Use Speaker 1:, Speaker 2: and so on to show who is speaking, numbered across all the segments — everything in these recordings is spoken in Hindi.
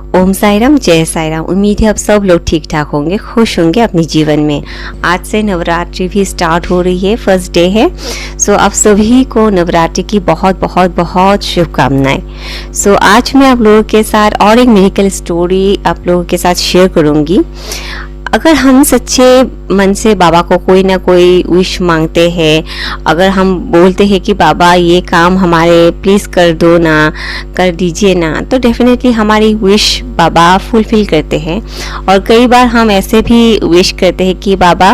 Speaker 1: ओम साई राम, जय साई राम। उम्मीद है आप सब लोग ठीक ठाक होंगे, खुश होंगे अपने जीवन में। आज से नवरात्रि भी स्टार्ट हो रही है, फर्स्ट डे है। सो आप सभी को नवरात्रि की बहुत बहुत बहुत शुभकामनाएं। सो आज मैं आप लोगों के साथ और एक मिरेकल स्टोरी आप लोगों के साथ शेयर करूंगी। अगर हम सच्चे मन से बाबा को कोई ना कोई विश मांगते हैं, अगर हम बोलते हैं कि बाबा ये काम हमारे प्लीज़ कर दो ना, कर दीजिए ना, तो डेफिनेटली हमारी विश बाबा फुलफिल करते हैं। और कई बार हम ऐसे भी विश करते हैं कि बाबा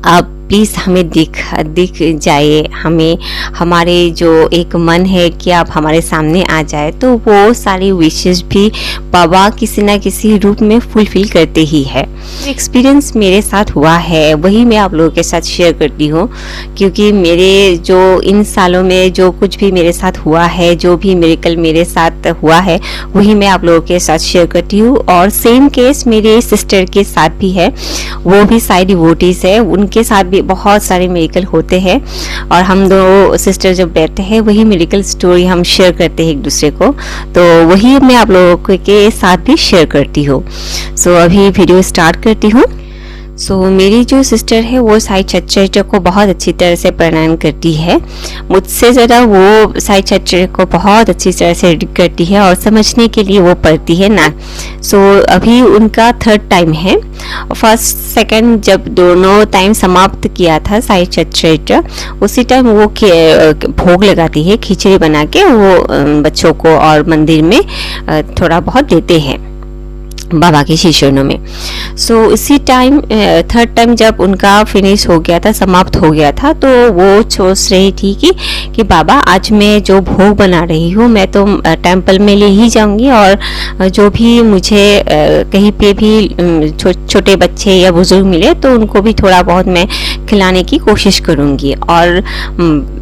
Speaker 1: आप प्लीज़ हमें दिख जाए, हमें हमारे जो एक मन है कि आप हमारे सामने आ जाए, तो वो सारी विशेस भी बाबा किसी ना किसी रूप में फुलफिल करते ही है। एक्सपीरियंस मेरे साथ हुआ है, वही मैं आप लोगों के साथ शेयर करती हूँ, क्योंकि मेरे जो इन सालों में जो कुछ भी मेरे साथ हुआ है, जो भी मिरेकल मेरे साथ हुआ है, वही मैं आप लोगों के साथ शेयर करती हूँ। और सेम केस मेरे सिस्टर के साथ भी है, वो भी साई डिवोटीज है, उनके साथ भी बहुत सारे मिरेकल होते हैं। और हम दो सिस्टर जब बैठते हैं, वही मिरेकल स्टोरी हम शेयर करते हैं एक दूसरे को, तो वही मैं आप लोगों के साथ भी शेयर करती हूँ। सो अभी वीडियो स्टार्ट करती हूँ। सो मेरी जो सिस्टर है वो साई चैतन्य को बहुत अच्छी तरह से प्रणाम करती है। मुझसे ज़्यादा वो साई चैतन्य को बहुत अच्छी तरह से रीड करती है और समझने के लिए वो पढ़ती है ना। सो अभी उनका थर्ड टाइम है। फर्स्ट सेकंड जब दोनों टाइम समाप्त किया था साई चैतन्य, उसी टाइम वो भोग लगाती है, खिचड़ी बना के वो बच्चों को और मंदिर में थोड़ा बहुत देते हैं बाबा के शिष्यों में। सो इसी टाइम थर्ड टाइम जब उनका फिनिश हो गया था, समाप्त हो गया था, तो वो सोच रही थी कि बाबा आज मैं जो भोग बना रही हूँ, मैं तो टेंपल में ले ही जाऊंगी और जो भी मुझे कहीं पे भी छोटे बच्चे या बुजुर्ग मिले तो उनको भी थोड़ा बहुत मैं खिलाने की कोशिश करूँगी। और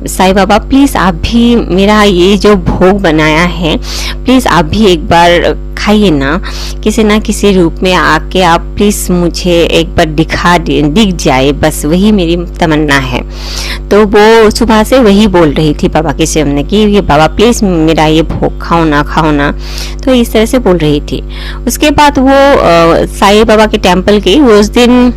Speaker 1: साईं बाबा प्लीज़ आप भी मेरा ये जो भोग बनाया है, प्लीज़ आप भी एक बार खाइए ना, किसी ना किसी रूप में आके आप प्लीज़ मुझे एक बार दिख जाए, बस वही मेरी तमन्ना है। तो वो सुबह से वही बोल रही थी बाबा के सामने कि ये बाबा प्लीज़ मेरा ये भोग खाओ ना, तो इस तरह से बोल रही थी। उसके बाद वो साईं बाबा के टेम्पल गई। वो उस दिन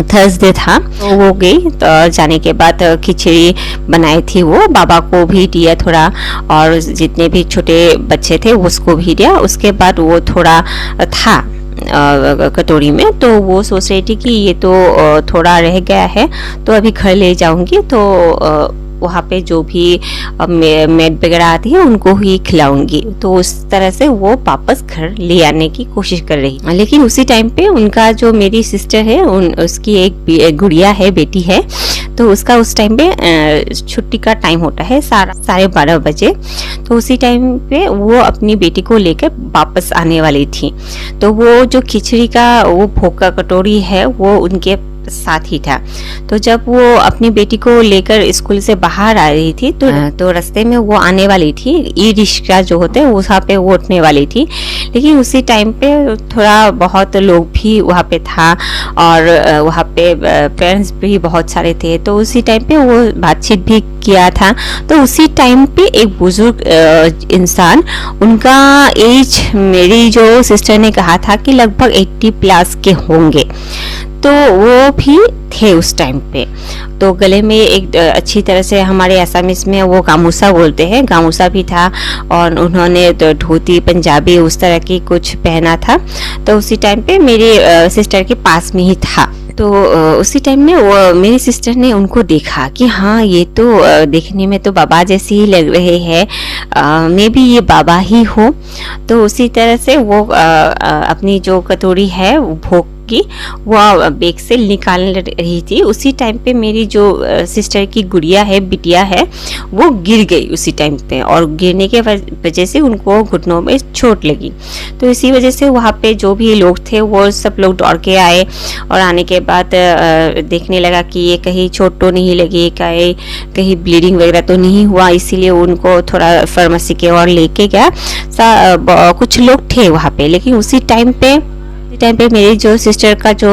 Speaker 1: थर्सडे था, तो वो गई, तो जाने के बाद खिचड़ी बनाई थी, वो बाबा को भी दिया थोड़ा, और जितने भी छोटे बच्चे थे उसको भी दिया। उसके बाद वो थोड़ा था कटोरी में, तो वो सोच रही थी कि ये तो थोड़ा रह गया है, तो अभी घर ले जाऊंगी, तो वहाँ पे जो भी मेड वगैरह आती है उनको ही खिलाऊंगी। तो उस तरह से वो वापस घर ले आने की कोशिश कर रही। लेकिन उसी टाइम पे उनका जो मेरी सिस्टर है, उसकी एक गुड़िया है, बेटी है, तो उसका उस टाइम पे छुट्टी का टाइम होता है 12:30 बजे। तो उसी टाइम पे वो अपनी बेटी को लेकर वापस आने वाली थी। तो वो जो खिचड़ी का वो भोग का कटोरी है वो उनके साथ ही था। तो जब वो अपनी बेटी को लेकर स्कूल से बाहर आ रही थी, तो रास्ते में वो आने वाली थी, ई रिक्शा जो होते हैं वहाँ पे वो उठने वाली थी। लेकिन उसी टाइम पे थोड़ा बहुत लोग भी वहाँ पे था और वहाँ पे पेरेंट्स भी बहुत सारे थे, तो उसी टाइम पे वो बातचीत भी किया था। तो उसी टाइम पे एक बुजुर्ग इंसान, उनका एज मेरी जो सिस्टर ने कहा था कि लगभग 80+ के होंगे, तो वो भी थे उस टाइम पे। तो गले में एक अच्छी तरह से, हमारे असमीज में वो गामूसा बोलते हैं, गामूसा भी था, और उन्होंने तो धोती पंजाबी उस तरह की कुछ पहना था। तो उसी टाइम पे मेरी सिस्टर के पास में ही था। तो उसी टाइम में वो मेरी सिस्टर ने उनको देखा कि हाँ ये तो देखने में तो बाबा जैसे ही लग रहे हैं, मे बी ये बाबा ही हो। तो उसी तरह से वो अपनी जो कटोरी है भोग की, वो बैग से निकाल रही थी। उसी टाइम पे मेरी जो सिस्टर की गुड़िया है, बिटिया है, वो गिर गई उसी टाइम पे, और गिरने के वजह से उनको घुटनों में चोट लगी। तो इसी वजह से वहाँ पे जो भी लोग थे वो सब लोग दौड़ के आए, और आने के बाद देखने लगा कि ये कहीं चोट तो नहीं लगी, कहीं ब्लीडिंग वगैरह तो नहीं हुआ, इसीलिए उनको थोड़ा फार्मेसी के और लेके गया। कुछ लोग थे वहाँ पे। लेकिन उसी टाइम पे टाइम पे मेरी जो सिस्टर का जो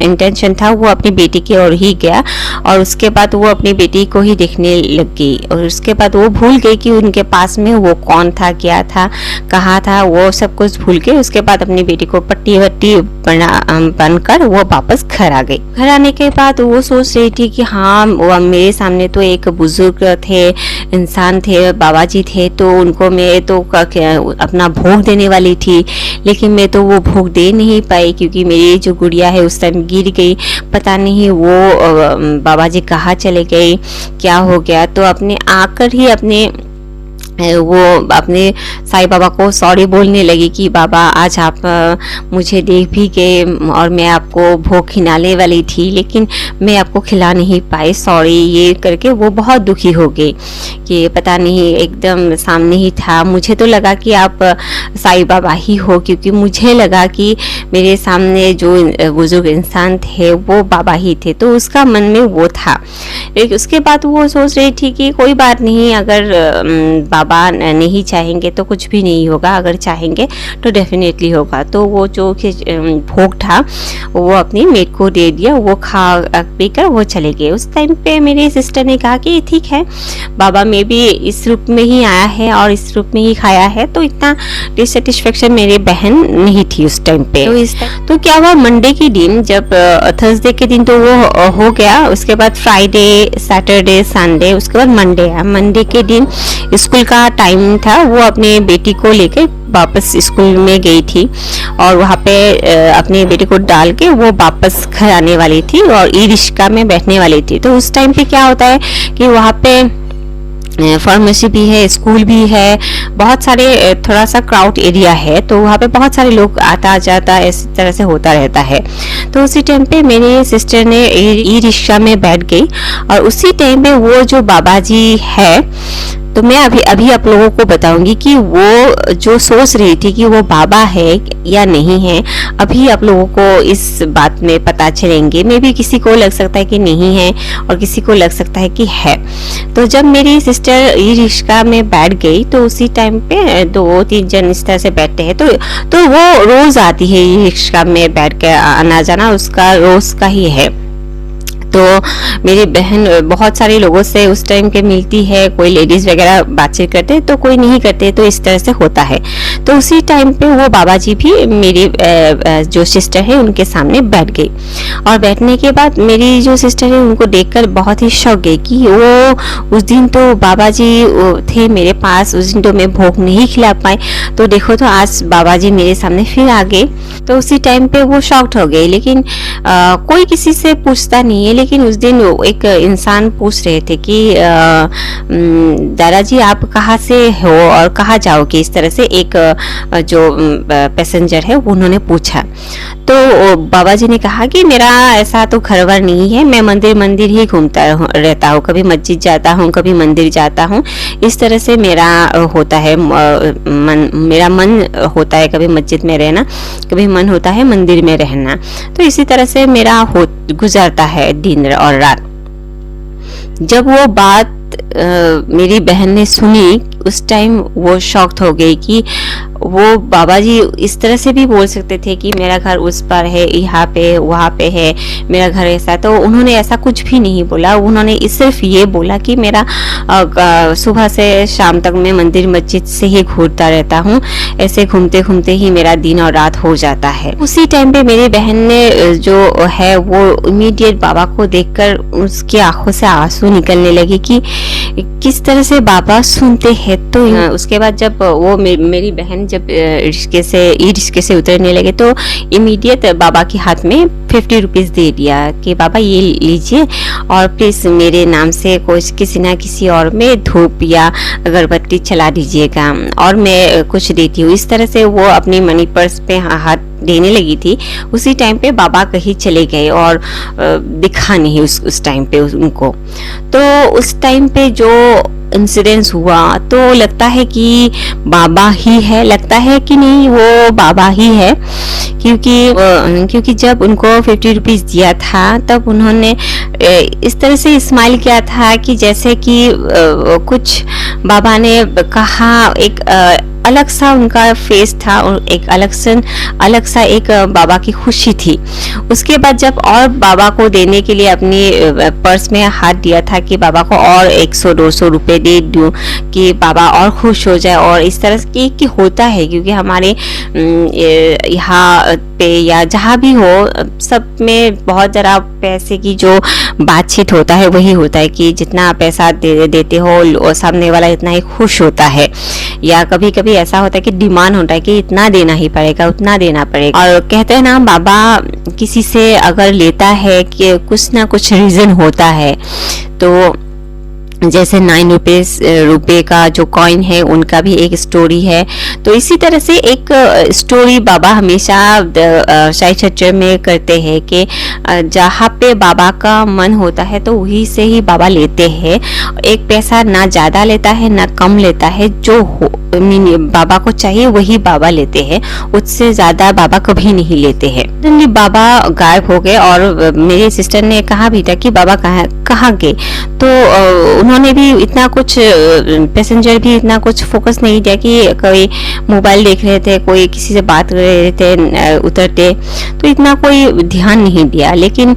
Speaker 1: इंटेंशन था वो अपनी बेटी की ओर ही गया, और उसके बाद वो अपनी बेटी को ही देखने लग गई, और उसके बाद वो भूल गई कि उनके पास में वो कौन था, क्या था, कहाँ था, वो सब कुछ भूल के उसके बाद अपनी बेटी को पट्टी वट्टी बनकर वो वापस घर आ गई। घर आने के बाद वो सोच रही थी कि हाँ, वो मेरे सामने तो एक बुजुर्ग थे, इंसान थे, बाबा जी थे, तो उनको मैं तो अपना भोग देने वाली थी, लेकिन मैं तो वो भोग दे नहीं पाई क्योंकि मेरी जो गुड़िया है उस टाइम गिर गई। पता नहीं वो बाबा जी कहाँ चले गए, क्या हो गया। तो अपने आकर ही वो अपने साईं बाबा को सॉरी बोलने लगी कि बाबा आज आप मुझे देख भी गए और मैं आपको भोग खिलाने वाली थी, लेकिन मैं आपको खिला नहीं पाई, सॉरी। ये करके वो बहुत दुखी हो गई कि पता नहीं एकदम सामने ही था, मुझे तो लगा कि आप साईं बाबा ही हो, क्योंकि मुझे लगा कि मेरे सामने जो बुजुर्ग इंसान थे वो बाबा ही थे, तो उसका मन में वो था। लेकिन उसके बाद वो सोच रही थी कि कोई बात नहीं, अगर बाबा नहीं चाहेंगे तो कुछ भी नहीं होगा, अगर चाहेंगे तो डेफिनेटली होगा। तो वो जो भोग था वो अपनी मेट को दे दिया, वो खा पीकर वो चले गए। उस टाइम पे मेरी सिस्टर ने कहा कि ठीक है, बाबा में भी इस रूप में ही आया है और इस रूप में ही खाया है, तो इतना डिससेटिस्फेक्शन मेरी बहन नहीं थी उस टाइम पे। तो क्या हुआ, मंडे के दिन, जब थर्सडे के दिन तो वो हो गया, उसके बाद फ्राइडे, सैटरडे, संडे, उसके बाद मंडे है। मंडे के दिन स्कूल का टाइम था, वो अपने बेटी को लेकर वापस स्कूल में गई थी और वहाँ पे अपनी बेटी को डाल के वो वापस घर आने वाली थी और ई रिक्शा में बैठने वाली थी। तो उस टाइम पे क्या होता है कि वहाँ पे फार्मेसी भी है, स्कूल भी है, बहुत सारे, थोड़ा सा क्राउड एरिया है, तो वहाँ पे बहुत सारे लोग आता जाता इस तरह से होता रहता है। तो उसी टाइम पे मेरी सिस्टर ने ई रिक्शा में बैठ गई और उसी टाइम पे वो जो बाबा जी है, तो मैं अभी आप लोगों को बताऊंगी कि वो जो सोच रही थी कि वो बाबा है या नहीं है, अभी आप लोगों को इस बात में पता चलेंगे। मे भी किसी को लग सकता है कि नहीं है और किसी को लग सकता है कि है। तो जब मेरी सिस्टर ई रिक्शा में बैठ गई तो उसी टाइम पे 2-3 जन इस तरह से बैठते हैं, तो वो रोज आती है ई रिक्शा में बैठ के, आना जाना उसका रोज का ही है। तो मेरी बहन बहुत सारे लोगों से उस टाइम के मिलती है, कोई लेडीज वगैरह बातचीत करते हैं तो कोई नहीं करते, तो इस तरह से होता है। तो उसी टाइम पे वो बाबा जी भी मेरी जो सिस्टर है उनके सामने बैठ गई और बैठने के बाद मेरी जो सिस्टर है उनको देखकर बहुत ही शौक गई कि वो उस दिन तो बाबा जी थे मेरे पास, उस दिन तो मैं भोग नहीं खिला पाई, तो देखो तो आज बाबा जी मेरे सामने फिर आ गए। तो उसी टाइम पे वो शॉक्ड हो गई, लेकिन कोई किसी से पूछता नहीं है। लेकिन उस दिन एक इंसान पूछ रहे थे कि दादाजी आप कहाँ से हो और कहाँ जाओगे, इस तरह से एक जो पैसेंजर है उन्होंने पूछा। तो बाबा जी ने कहा कि मेरा ऐसा तो घरवर नहीं है, मैं मंदिर ही घूमता रहता हूँ, कभी मस्जिद जाता हूँ, कभी मंदिर जाता हूँ, इस तरह से मेरा होता है, मेरा मन होता है कभी मस्जिद में रहना, कभी मन होता है मंदिर में रहना, तो इसी तरह से मेरा गुजरता है दिन और रात। जब वो बात मेरी बहन ने सुनी, उस टाइम वो शॉक्ड हो गई कि वो बाबा जी इस तरह से भी बोल सकते थे कि मेरा घर उस पर है, यहाँ पे, वहाँ पे है, मेरा घर ऐसा। तो उन्होंने ऐसा कुछ भी नहीं बोला, उन्होंने सिर्फ ये बोला कि मेरा सुबह से शाम तक मैं मंदिर मस्जिद से ही घूमता रहता हूँ, ऐसे घूमते घूमते ही मेरा दिन और रात हो जाता है। उसी टाइम पे मेरी बहन ने जो है वो इमीडिएट बाबा को देखकर उसकी आंखों से आंसू निकलने लगे कि किस तरह से बाबा सुनते हैं। तो उसके बाद जब वो मेरी बहन जब ई रिक्शे से उतरने लगे तो इमीडिएट बाबा के हाथ में 50 रुपीज दे दिया कि बाबा ये लीजिए और प्लीज मेरे नाम से किसी ना किसी और में धूप या अगरबत्ती चला दीजिएगा और मैं कुछ देती हूँ। इस तरह से वो अपनी मनी पर्स पे हाथ देने लगी थी। उसी टाइम पे बाबा कहीं चले गए और दिखा नहीं उस टाइम पे उनको। तो उस टाइम पे जो इंसिडेंस हुआ तो लगता है कि बाबा ही है, लगता है कि नहीं वो बाबा ही है, क्योंकि जब उनको 50 रुपीज दिया था तब उन्होंने इस तरह से स्माइल किया था कि जैसे कि कुछ बाबा ने कहा, एक अलग सा उनका फेस था और एक अलग सा एक बाबा की खुशी थी। उसके बाद जब और बाबा को देने के लिए अपनी पर्स में हाथ दिया था कि बाबा को और 100-200 रुपए दे दूं कि बाबा और खुश हो जाए, और इस तरह की होता है क्योंकि हमारे यहाँ पे या जहाँ भी हो सब में बहुत ज़रा पैसे की जो बातचीत होता है वही होता है कि जितना पैसा देते हो सामने वाला इतना ही खुश होता है, या कभी कभी ऐसा होता है कि डिमांड होता है कि इतना देना ही पड़ेगा, उतना देना पड़ेगा। और कहते हैं ना, बाबा किसी से अगर लेता है कि कुछ ना कुछ रीज़न होता है। तो जैसे 9 रुपए का जो कॉइन है उनका भी एक स्टोरी है। तो इसी तरह से एक स्टोरी बाबा हमेशा साई चर्चा में करते हैं कि जहाँ पे बाबा का मन होता है तो वहीं से ही बाबा लेते हैं। एक पैसा ना ज़्यादा लेता है ना कम लेता है, जो बाबा को चाहिए वही बाबा लेते हैं, उससे ज़्यादा बाबा कभी नहीं लेते हैं। सडनली बाबा गायब हो गए और मेरी सिस्टर ने कहा भी था कि बाबा कहाँ गए। तो उन्होंने भी इतना कुछ, पैसेंजर भी इतना कुछ फोकस नहीं दिया कि कोई मोबाइल देख रहे थे, कोई किसी से बात कर रहे थे उतरते, तो इतना कोई ध्यान नहीं दिया। लेकिन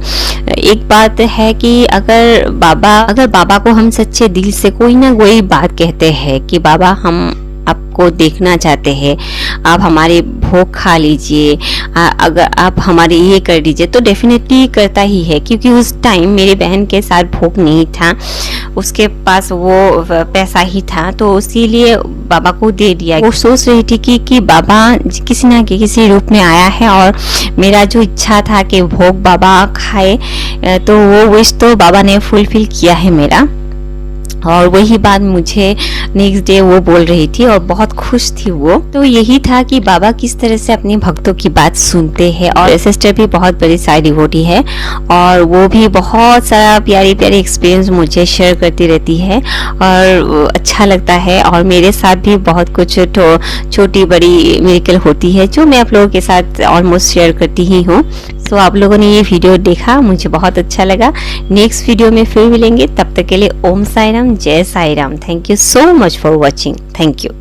Speaker 1: एक बात है कि अगर बाबा को हम सच्चे दिल से कोई ना कोई बात कहते हैं कि बाबा हम आपको देखना चाहते हैं, आप हमारे भोग खा लीजिए, अगर आप हमारे ये कर दीजिए, तो डेफिनेटली करता ही है। क्योंकि उस टाइम मेरी बहन के साथ भोग नहीं था, उसके पास वो पैसा ही था, तो इसीलिए बाबा को दे दिया। वो सोच रही थी कि बाबा किसी ना किसी रूप में आया है और मेरा जो इच्छा था कि भोग बाबा खाए, तो वो विश तो बाबा ने फुलफिल किया है मेरा। और वही बात मुझे नेक्स्ट डे वो बोल रही थी और बहुत खुश थी वो। तो यही था कि बाबा किस तरह से अपने भक्तों की बात सुनते हैं। और सिस्टर भी बहुत बड़ी साई डिवोटी है और वो भी बहुत सारा प्यारी प्यारी एक्सपीरियंस मुझे शेयर करती रहती है और अच्छा लगता है। और मेरे साथ भी बहुत कुछ छोटी बड़ी मिरेकल होती है जो मैं आप लोगों के साथ ऑलमोस्ट शेयर करती ही हूँ। तो आप लोगों ने ये वीडियो देखा, मुझे बहुत अच्छा लगा। नेक्स्ट वीडियो में फिर मिलेंगे, तब तक के लिए ओम साई राम, जय Sai Ram. Thank you so much for watching. Thank you.